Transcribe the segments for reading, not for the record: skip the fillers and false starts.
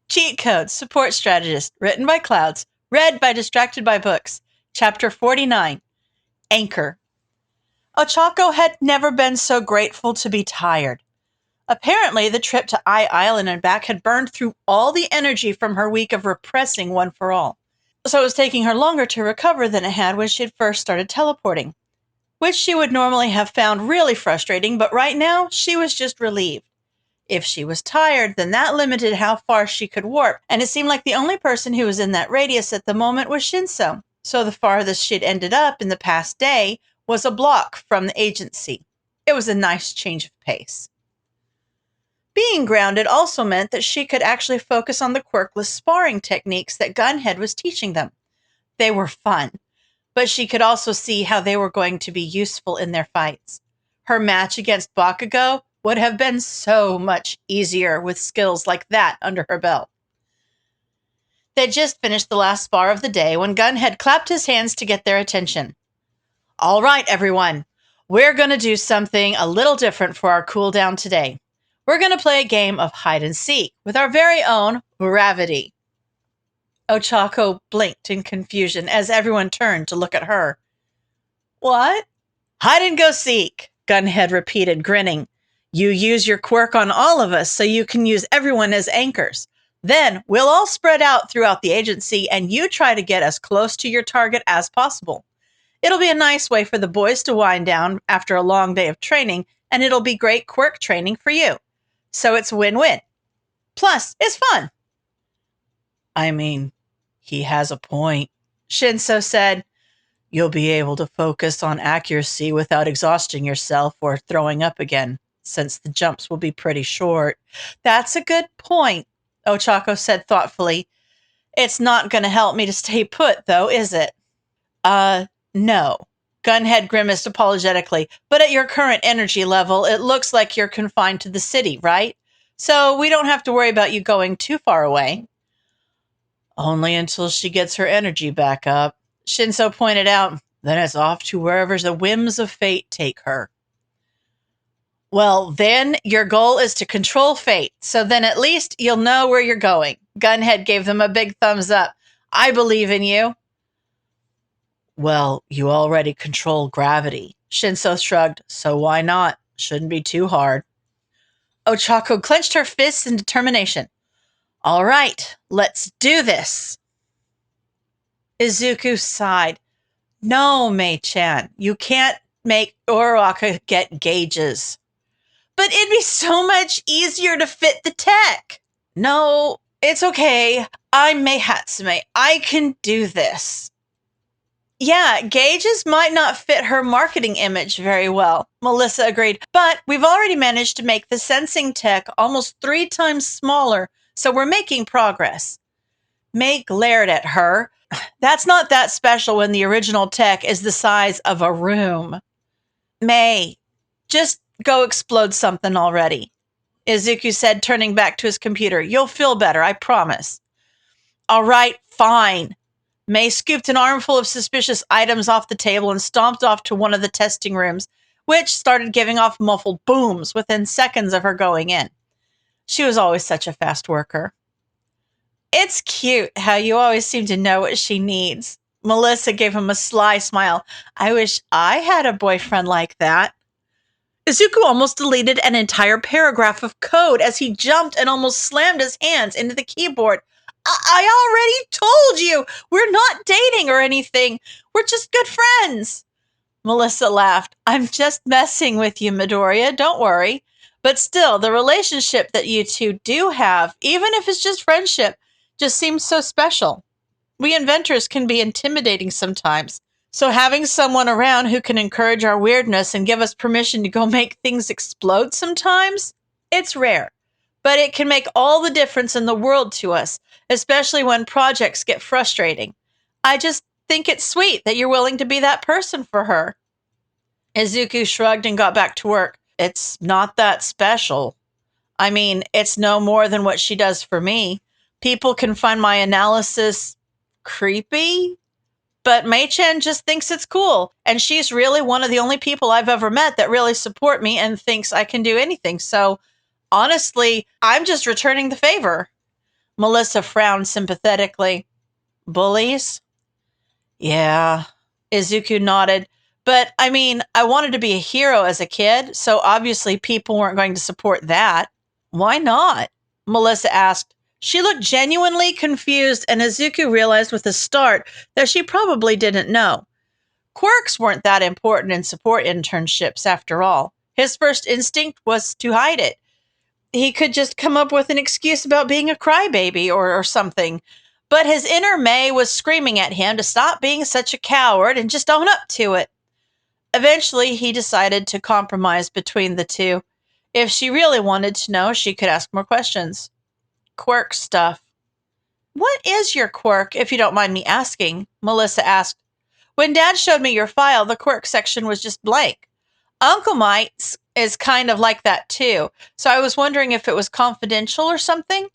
Cheat Code, Support Strategist, written by Clouds, read by Distracted by Books. Chapter 49, Anchor. Ochako had never been so grateful to be tired. Apparently, the trip to Island and back had burned through all the energy from her week of repressing One for All. So it was taking her longer to recover than it had when she had first started teleporting, which she would normally have found really frustrating, but right now, she was just relieved. If she was tired, then that limited how far she could warp, and it seemed like the only person who was in that radius at the moment was Shinso. So the farthest she'd ended up in the past day was a block from the agency. It was a nice change of pace. Being grounded also meant that she could actually focus on the quirkless sparring techniques that Gunhead was teaching them. They were fun, but she could also see how they were going to be useful in their fights. Her match against Bakugo would have been so much easier with skills like that under her belt. They'd just finished the last spar of the day when Gunhead clapped his hands to get their attention. All right, everyone. We're going to do something a little different for our cooldown today. We're going to play a game of hide and seek with our very own Gravity. Ochako blinked in confusion as everyone turned to look at her. What? Hide and go seek, Gunhead repeated, grinning. You use your quirk on all of us so you can use everyone as anchors. Then we'll all spread out throughout the agency and you try to get as close to your target as possible. It'll be a nice way for the boys to wind down after a long day of training, and it'll be great quirk training for you. So it's win-win. Plus, it's fun. I mean, he has a point, Shinso said. You'll be able to focus on accuracy without exhausting yourself or throwing up again, since the jumps will be pretty short. That's a good point, Ochako said thoughtfully. It's not going to help me to stay put, though, is it? No. Gunhead grimaced apologetically, but at your current energy level, it looks like you're confined to the city, right? So we don't have to worry about you going too far away. Only until she gets her energy back up, Shinso pointed out. Then it's off to wherever the whims of fate take her. Well, then your goal is to control fate, so then at least you'll know where you're going. Gunhead gave them a big thumbs up. I believe in you. Well, you already control gravity. Shinso shrugged. So why not? Shouldn't be too hard. Ochako clenched her fists in determination. All right, let's do this. Izuku sighed. No, Mei-chan, you can't make Uraraka get gauges. But it'd be so much easier to fit the tech. No, it's okay. I'm Mei Hatsume. I can do this. Yeah, gauges might not fit her marketing image very well, Melissa agreed, but we've already managed to make the sensing tech almost 3 times smaller, so we're making progress. Mei glared at her. That's not that special when the original tech is the size of a room. Mei, just go explode something already, Izuku said, turning back to his computer. You'll feel better, I promise. All right, fine. Mei scooped an armful of suspicious items off the table and stomped off to one of the testing rooms, which started giving off muffled booms within seconds of her going in. She was always such a fast worker. It's cute how you always seem to know what she needs. Melissa gave him a sly smile. I wish I had a boyfriend like that. Izuku almost deleted an entire paragraph of code as he jumped and almost slammed his hands into the keyboard. I already told you, we're not dating or anything. We're just good friends. Melissa laughed. I'm just messing with you, Midoriya. Don't worry. But still, the relationship that you two do have, even if it's just friendship, just seems so special. We inventors can be intimidating sometimes. So having someone around who can encourage our weirdness and give us permission to go make things explode sometimes, it's rare. But it can make all the difference in the world to us, especially when projects get frustrating. I just think it's sweet that you're willing to be that person for her. Izuku shrugged and got back to work. It's not that special. I mean, it's no more than what she does for me. People can find my analysis creepy, but Mei-chan just thinks it's cool, and she's really one of the only people I've ever met that really support me and thinks I can do anything. So, honestly, I'm just returning the favor. Melissa frowned sympathetically. Bullies? Yeah. Izuku nodded. But, I mean, I wanted to be a hero as a kid, so obviously people weren't going to support that. Why not? Melissa asked. She looked genuinely confused, and Izuku realized with a start that she probably didn't know. Quirks weren't that important in support internships, after all. His first instinct was to hide it. He could just come up with an excuse about being a crybaby or something. But his inner May was screaming at him to stop being such a coward and just own up to it. Eventually, he decided to compromise between the two. If she really wanted to know, she could ask more questions. Quirk stuff. What is your quirk, if you don't mind me asking? Melissa asked. When Dad showed me your file, the quirk section was just blank. Uncle Mike's is kind of like that too, so I was wondering if it was confidential or something.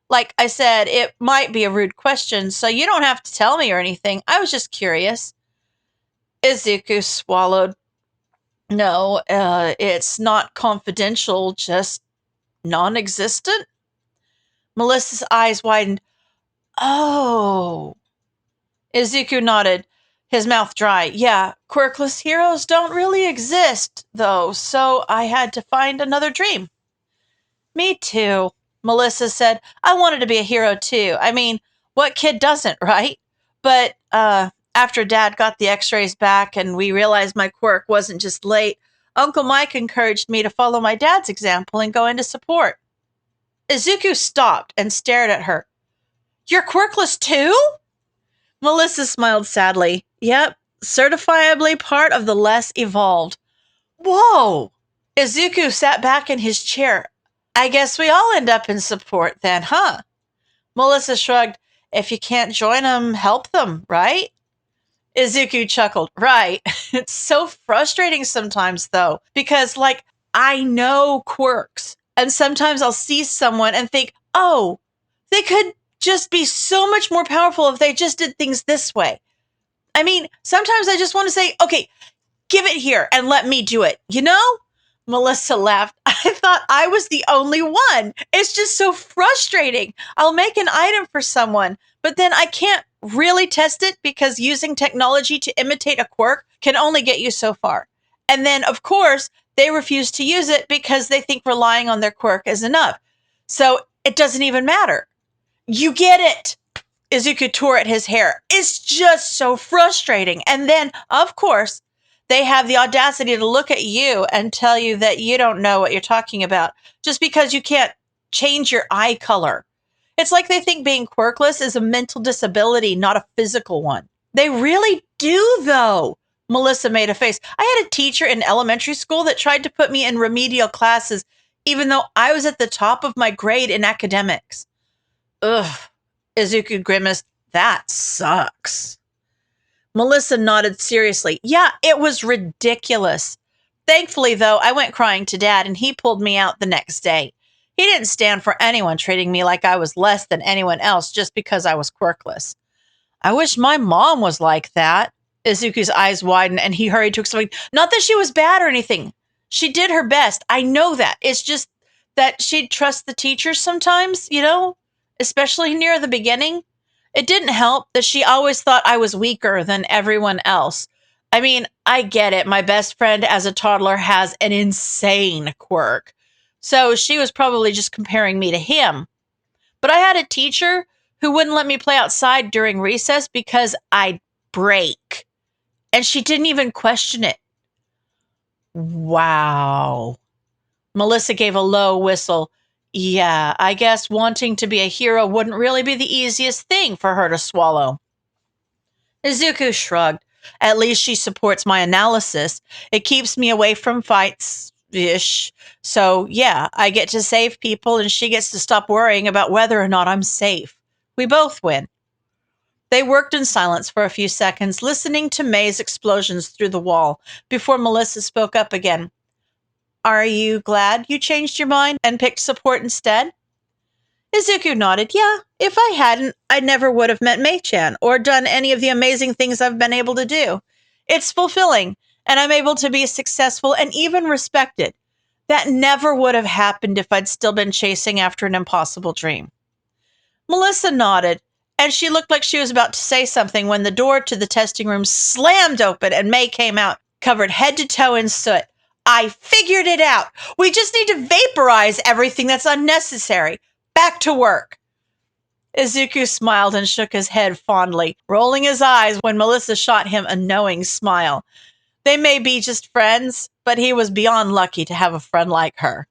Like I said, it might be a rude question, so you don't have to tell me or anything. I was just curious. Izuku swallowed. No, it's not confidential, just non-existent. Melissa's eyes widened. Oh. Izuku nodded, his mouth dry. Yeah, quirkless heroes don't really exist, though, so I had to find another dream. Me too, Melissa said. I wanted to be a hero too. I mean, what kid doesn't, right? But after Dad got the x-rays back and we realized my quirk wasn't just late, Uncle Mike encouraged me to follow my dad's example and go into support. Izuku stopped and stared at her. You're quirkless too? Melissa smiled sadly. Yep, certifiably part of the less evolved. Whoa! Izuku sat back in his chair. I guess we all end up in support then, huh? Melissa shrugged. If you can't join them, help them, right? Izuku chuckled. Right. It's so frustrating sometimes, though, because, like, I know quirks. And sometimes I'll see someone and think, oh, they could just be so much more powerful if they just did things this way. I mean, sometimes I just want to say, okay, give it here and let me do it, you know? Melissa laughed. I thought I was the only one. It's just so frustrating. I'll make an item for someone, but then I can't really test it because using technology to imitate a quirk can only get you so far. And then, of course, they refuse to use it because they think relying on their quirk is enough. So it doesn't even matter. You get it. Izuku tore at his hair. It's just so frustrating. And then, of course, they have the audacity to look at you and tell you that you don't know what you're talking about just because you can't change your eye color. It's like they think being quirkless is a mental disability, not a physical one. They really do, though. Melissa made a face. I had a teacher in elementary school that tried to put me in remedial classes, even though I was at the top of my grade in academics. Ugh. Izuku grimaced. That sucks. Melissa nodded seriously. Yeah, it was ridiculous. Thankfully, though, I went crying to Dad and he pulled me out the next day. He didn't stand for anyone treating me like I was less than anyone else just because I was quirkless. I wish my mom was like that. Izuku's eyes widened and he hurried to explain. Not that she was bad or anything. She did her best. I know that. It's just that she'd trust the teachers sometimes, you know, especially near the beginning. It didn't help that she always thought I was weaker than everyone else. I mean, I get it. My best friend as a toddler has an insane quirk. So she was probably just comparing me to him. But I had a teacher who wouldn't let me play outside during recess because I'd break. And she didn't even question it. Wow. Melissa gave a low whistle. Yeah, I guess wanting to be a hero wouldn't really be the easiest thing for her to swallow. Izuku shrugged. At least she supports my analysis. It keeps me away from fights-ish. So, yeah, I get to save people and she gets to stop worrying about whether or not I'm safe. We both win. They worked in silence for a few seconds, listening to May's explosions through the wall, before Melissa spoke up again. Are you glad you changed your mind and picked support instead? Izuku nodded. Yeah, if I hadn't, I never would have met Mei-chan or done any of the amazing things I've been able to do. It's fulfilling, and I'm able to be successful and even respected. That never would have happened if I'd still been chasing after an impossible dream. Melissa nodded, and she looked like she was about to say something when the door to the testing room slammed open and May came out, covered head to toe in soot. I figured it out. We just need to vaporize everything that's unnecessary. Back to work. Izuku smiled and shook his head fondly, rolling his eyes when Melissa shot him a knowing smile. They may be just friends, but he was beyond lucky to have a friend like her.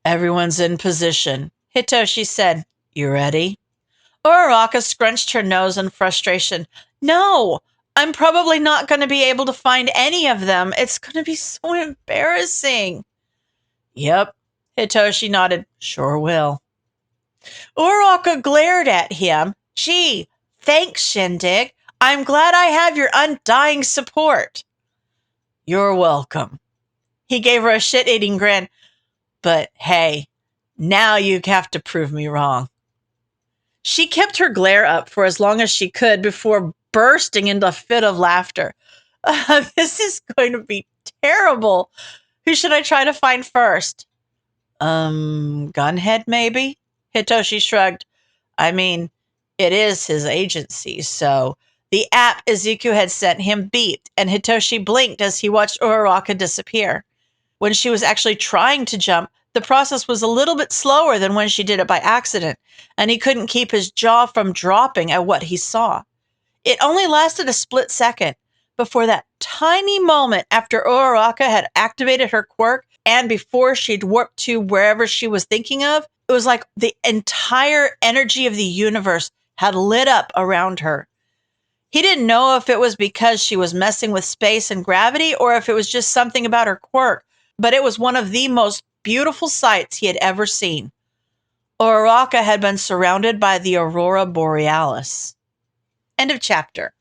Everyone's in position, Hitoshi said. You ready? Uraraka scrunched her nose in frustration. No, I'm probably not going to be able to find any of them. It's going to be so embarrassing. Yep, Hitoshi nodded. Sure will. Uraraka glared at him. Gee, thanks, Shindig. I'm glad I have your undying support. You're welcome. He gave her a shit-eating grin. But hey, now you have to prove me wrong. She kept her glare up for as long as she could before bursting into a fit of laughter. This is going to be terrible. Who should I try to find first? Gunhead, maybe? Hitoshi shrugged. I mean, it is his agency, so... The app Izuku had sent him beeped, and Hitoshi blinked as he watched Uraraka disappear. When she was actually trying to jump, the process was a little bit slower than when she did it by accident, and he couldn't keep his jaw from dropping at what he saw. It only lasted a split second before that tiny moment after Uraraka had activated her quirk and before she'd warped to wherever she was thinking of. It was like the entire energy of the universe had lit up around her. He didn't know if it was because she was messing with space and gravity or if it was just something about her quirk, but it was one of the most beautiful sights he had ever seen. Uraraka had been surrounded by the aurora borealis. End of chapter.